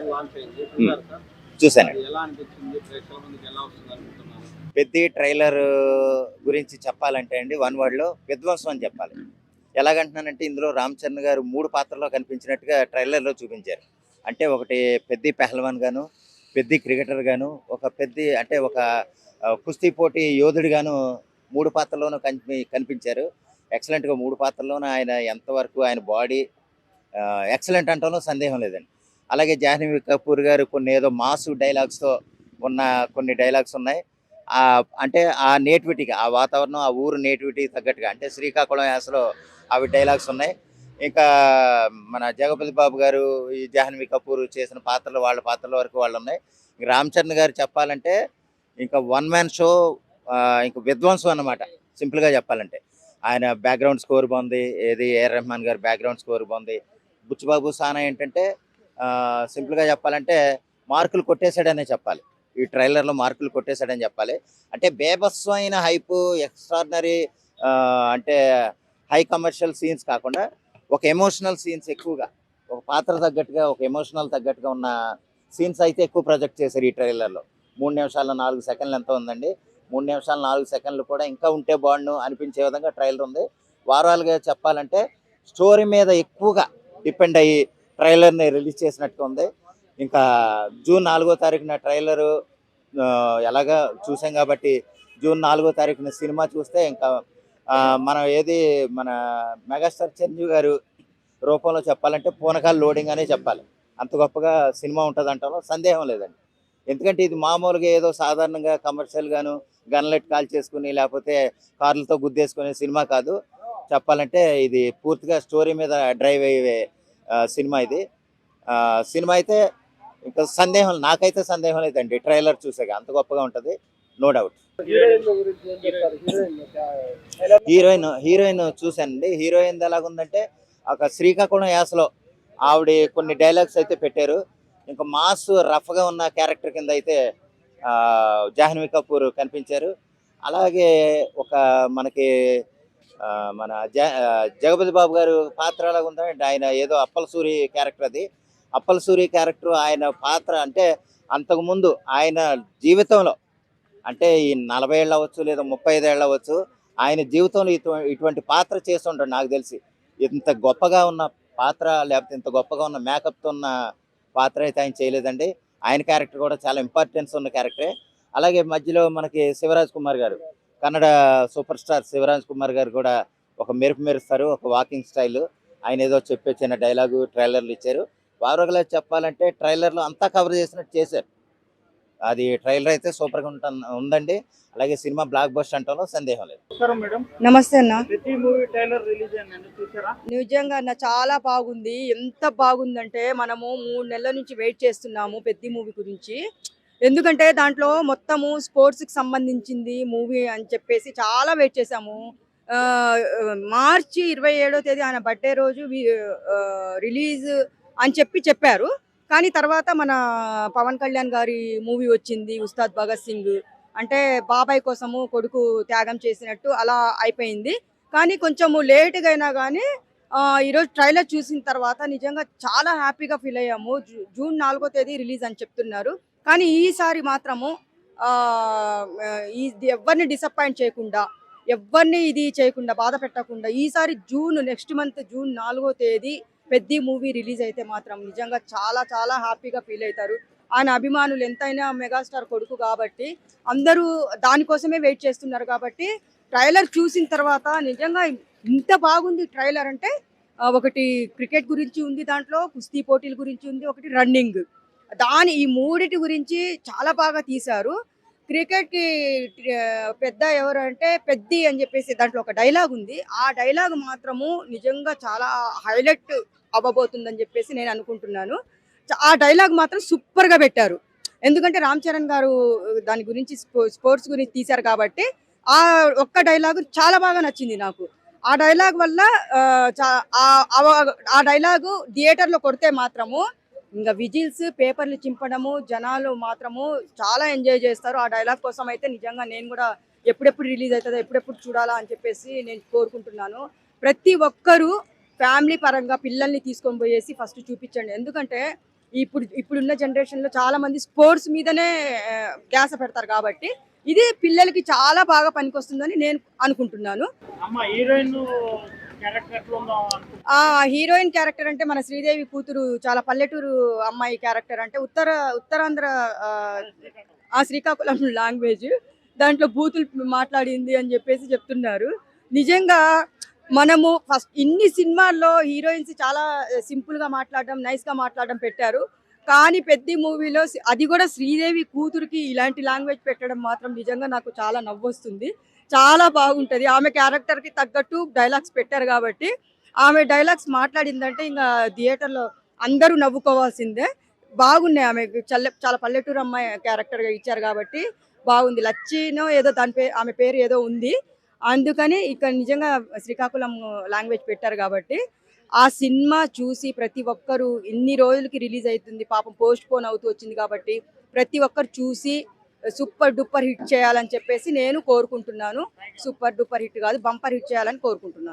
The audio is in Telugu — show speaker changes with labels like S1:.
S1: ట్రైలర్ లాంచ్ అయింది. చూసారా సార్?
S2: చూశాను.
S1: అది ఎలా అనిపించింది? ప్రేక్షకుల ముందుకు ఎలా వస్తుంది అనుకుంటున్నారు?
S2: పెద్ద ట్రైలర్ గురించి చెప్పాలంటే అండి, వన్ వర్డ్లో విధ్వంసం అని చెప్పాలి. ఎలాగంటున్నానంటే, ఇందులో రామ్ చరణ్ గారు 3 పాత్రల్లో కనిపించినట్టుగా ట్రైలర్లో చూపించారు. అంటే ఒకటి పెద్ద పెహల్వాన్ గాను, పెద్ద క్రికెటర్ గాను, ఒక పెద్ద అంటే ఒక కుస్తీ పోటీ యోధుడిగాను 3 పాత్రల్లోనూ కనిపించారు. ఎక్సలెంట్గా 3 పాత్రల్లోనూ ఆయన ఎంతవరకు ఆయన బాడీ ఎక్సలెంట్ అంటంలో సందేహం లేదండి. అలాగే జాహ్నవి కపూర్ గారు కొన్ని ఏదో మాస్ డైలాగ్స్తో ఉన్న కొన్ని డైలాగ్స్ ఉన్నాయి. అంటే ఆ నేటివిటీకి, ఆ వాతావరణం, ఆ ఊరు నేటివిటీకి తగ్గట్టుగా, అంటే శ్రీకాకుళం యాసలో అవి డైలాగ్స్ ఉన్నాయి. ఇంకా మన జగపతి బాబు గారు, ఈ జాహ్నవి కపూర్ చేసిన పాత్రలు, వాళ్ళ పాత్రల వరకు వాళ్ళు ఉన్నాయి. రామ్ చరణ్ గారు చెప్పాలంటే ఇంకా వన్ మ్యాన్ షో, ఇంకా విధ్వంసం అన్నమాట సింపుల్గా చెప్పాలంటే. ఆయన బ్యాక్గ్రౌండ్ స్కోర్ బాగుంది, ఏది ఏఆర్ రెహమాన్ గారి బ్యాక్గ్రౌండ్ స్కోర్ బాగుంది. బుచ్చిబాబు సానా ఏంటంటే సింపుల్గా చెప్పాలంటే మార్కులు కొట్టేశాడనే చెప్పాలి. ఈ ట్రైలర్లో మార్కులు కొట్టేశాడని చెప్పాలి. అంటే బేభత్సమైన హైపు, ఎక్స్ట్రాడినరీ అంటే హై కమర్షియల్ సీన్స్ కాకుండా ఒక ఎమోషనల్ సీన్స్ ఎక్కువగా, ఒక పాత్ర తగ్గట్టుగా, ఒక ఎమోషనల్ తగ్గట్టుగా ఉన్న సీన్స్ అయితే ఎక్కువ ప్రొజెక్ట్ చేశారు ఈ ట్రైలర్లో. 3 నిమిషాల 4 సెకండ్లు ఎంత ఉందండి. 3 నిమిషాల 4 సెకండ్లు కూడా ఇంకా ఉంటే బాగుండు అనిపించే విధంగా ట్రైలర్ ఉంది. వారాలుగా చెప్పాలంటే స్టోరీ మీద ఎక్కువగా డిపెండ్ అయ్యి ట్రైలర్ని రిలీజ్ చేసినట్టు ఉంది. ఇంకా జూన్ 4వ తారీఖున ట్రైలరు ఎలాగా చూసాం కాబట్టి, జూన్ 4వ తారీఖున సినిమా చూస్తే ఇంకా మనం ఏది మన మెగాస్టార్ చిరంజీవి గారు రూపంలో చెప్పాలంటే పూనకాలు లోడింగ్ అనే చెప్పాలి. అంత గొప్పగా సినిమా ఉంటుంది అంటాలో సందేహం లేదండి. ఎందుకంటే ఇది మామూలుగా ఏదో సాధారణంగా కమర్షియల్గాను గన్లెట్ కాల్ చేసుకుని లేకపోతే కార్లతో గుద్దేసుకునే సినిమా కాదు. చెప్పాలంటే ఇది పూర్తిగా స్టోరీ మీద డ్రైవ్ అయ్యే సినిమా ఇది. సినిమా అయితే ఇంకా నాకైతే సందేహం లేదండి. ట్రైలర్ చూసాక అంత గొప్పగా ఉంటుంది, నో డౌట్. హీరోయిన్ చూశానండి. హీరోయిన్ ఎలాగుందంటే ఒక శ్రీకాకుళం యాసలో ఆవిడ కొన్ని డైలాగ్స్ అయితే పెట్టారు. ఇంకా మాస్ రఫ్గా ఉన్న క్యారెక్టర్ కింద అయితే జాహ్నవి కపూర్ కనిపించారు. అలాగే ఒక మనకి మన జగపతి బాబు గారు పాత్ర ఎలాగ ఉందంటే, ఆయన ఏదో అప్పలసూరి క్యారెక్టర్, అది అప్పలసూరి క్యారెక్టర్. ఆయన పాత్ర అంటే అంతకుముందు ఆయన జీవితంలో, అంటే ఈ 40 ఏళ్ళు అవ్వచ్చు లేదా 35 ఏళ్ళు అవ్వచ్చు, ఆయన జీవితంలో ఇటువంటి పాత్ర చేస్తుంటాడు. నాకు తెలిసి ఇంత గొప్పగా ఉన్న పాత్ర, లేకపోతే ఇంత గొప్పగా ఉన్న మేకప్తో ఉన్న పాత్ర అయితే ఆయన చేయలేదండి. ఆయన క్యారెక్టర్ కూడా చాలా ఇంపార్టెన్స్ ఉన్న క్యారెక్టరే. అలాగే మధ్యలో మనకి శివరాజ్ కుమార్ గారు, కన్నడ సూపర్ స్టార్ శివరాజ్ కుమార్ గారు కూడా ఒక మెరుపు మెరుస్తారు, ఒక వాకింగ్ స్టైల్. ఆయన ఏదో చెప్పే చిన్న డైలాగు ట్రైలర్లు ఇచ్చారు. వారొకలా చెప్పాలంటే ట్రైలర్లో అంతా కవర్ చేసినట్టు చేశారు. అది ట్రైలర్ అయితే సూపర్గా ఉందండి. అలాగే సినిమా బ్లాక్ బస్టర్ అంటంలో సందేహం లేదు.
S3: నమస్తే అన్న.
S1: నిజంగా
S3: అన్న చాలా బాగుంది. ఎంత బాగుందంటే మనము 3 నెలల నుంచి వెయిట్ చేస్తున్నాము పెద్ద మూవీ గురించి. ఎందుకంటే దాంట్లో మొత్తము స్పోర్ట్స్కి సంబంధించింది మూవీ అని చెప్పేసి చాలా వెయిట్ చేసాము. మార్చి 27వ తేదీ ఆయన బర్త్డే రోజు రిలీజ్ అని చెప్పారు. కానీ తర్వాత మన పవన్ కళ్యాణ్ గారి మూవీ వచ్చింది, ఉస్తాద్ భగత్ సింగ్. అంటే బాబాయ్ కోసము కొడుకు త్యాగం చేసినట్టు అలా అయిపోయింది. కానీ కొంచెము లేట్గా అయినా కానీ ఈరోజు ట్రైలర్ చూసిన తర్వాత నిజంగా చాలా హ్యాపీగా ఫీల్ అయ్యాము. జూన్ 4వ తేదీ రిలీజ్ అని చెప్తున్నారు. కానీ ఈసారి మాత్రము ఎవరిని డిసప్పాయింట్ చేయకుండా, ఎవరిని ఇది చేయకుండా, బాధ పెట్టకుండా ఈసారి నెక్స్ట్ మంత్ జూన్ 4వ తేదీ పెద్ద మూవీ రిలీజ్ అయితే మాత్రం నిజంగా చాలా చాలా హ్యాపీగా ఫీల్ అవుతారు. ఆయన అభిమానులు ఎంతైనా మెగాస్టార్ కొడుకు కాబట్టి అందరూ దానికోసమే వెయిట్ చేస్తున్నారు. కాబట్టి ట్రైలర్ చూసిన తర్వాత నిజంగా ఇంత బాగుంది ట్రైలర్ అంటే, ఒకటి క్రికెట్ గురించి ఉంది, దాంట్లో కుస్తీ పోటీల గురించి ఉంది, ఒకటి రన్నింగ్, ఈ మూడిటి గురించి చాలా బాగా తీశారు. క్రికెట్కి పెద్ద ఎవరు అంటే పెద్ది అని చెప్పేసి దాంట్లో ఒక డైలాగ్ ఉంది. ఆ డైలాగ్ మాత్రము నిజంగా చాలా హైలైట్ అవ్వబోతుందని చెప్పేసి నేను అనుకుంటున్నాను. ఆ డైలాగ్ మాత్రం సూపర్గా పెట్టారు. ఎందుకంటే రామ్ చరణ్ గారు దాని గురించి స్పోర్ట్స్ గురించి తీశారు కాబట్టి ఆ ఒక్క డైలాగ్ చాలా బాగా నచ్చింది నాకు. ఆ డైలాగ్ వల్ల ఆ డైలాగు థియేటర్లో కొడితే మాత్రము ఇంకా విజిల్స్, పేపర్లు చింపడము, జనాలు మాత్రము చాలా ఎంజాయ్ చేస్తారు. ఆ డైలాగ్ కోసం అయితే నిజంగా నేను కూడా ఎప్పుడెప్పుడు రిలీజ్ అవుతుందో, ఎప్పుడెప్పుడు చూడాలా అని చెప్పేసి నేను కోరుకుంటున్నాను. ప్రతి ఒక్కరూ ఫ్యామిలీ పరంగా పిల్లల్ని తీసుకొని పోయేసి ఫస్ట్ చూపించండి. ఎందుకంటే ఇప్పుడున్న జనరేషన్లో చాలా మంది స్పోర్ట్స్ మీదనే ధ్యాస పెడతారు కాబట్టి ఇది పిల్లలకి చాలా బాగా పనికొస్తుందని నేను అనుకుంటున్నాను.
S1: అమ్మ హీరోయిన్ క్యారెక్టర్ ఎట్లా ఉందో
S3: ఆ హీరోయిన్ క్యారెక్టర్ అంటే మన శ్రీదేవి కూతురు చాలా పల్లెటూరు అమ్మాయి క్యారెక్టర్ అంటే ఉత్తరాంధ్ర ఆ శ్రీకాకుళం లాంగ్వేజ్ దాంట్లో బూతులు మాట్లాడింది అని చెప్పేసి చెప్తున్నారు. నిజంగా మనము ఫస్ట్ ఇన్ని సినిమాల్లో హీరోయిన్స్ చాలా సింపుల్ గా మాట్లాడడం నైస్ గా మాట్లాడడం పెట్టారు. కానీ పెద్ద మూవీలో అది కూడా శ్రీదేవి కూతురికి ఇలాంటి లాంగ్వేజ్ పెట్టడం మాత్రం నిజంగా నాకు చాలా నవ్వొస్తుంది. చాలా బాగుంటది. ఆమె క్యారెక్టర్ కి తగ్గట్టు డైలాగ్స్ పెట్టారు కాబట్టి ఆమె డైలాగ్స్ మాట్లాడిందంటే ఇంకా థియేటర్లో అందరూ నవ్వుకోవాల్సిందే. బాగున్నాయి. ఆమె చాలా పల్లెటూరు అమ్మాయి క్యారెక్టర్ గా ఇచ్చారు కాబట్టి బాగుంది. లచ్చినో ఏదో ఆమె పేరు ఏదో ఉంది. అందుకని ఇక్కడ నిజంగా శ్రీకాకుళం లాంగ్వేజ్ పెట్టారు కాబట్టి ఆ సినిమా చూసి ప్రతి ఒక్కరు ఇన్ని రోజులకి రిలీజ్ అవుతుంది, పాపం పోస్ట్ పోన్ అవుతూ వచ్చింది కాబట్టి ప్రతి ఒక్కరు చూసి సూపర్ డూపర్ హిట్ చేయాలని చెప్పేసి నేను కోరుకుంటున్నాను. సూపర్ డూపర్ హిట్ కాదు, బంపర్ హిట్ చేయాలని కోరుకుంటున్నాను.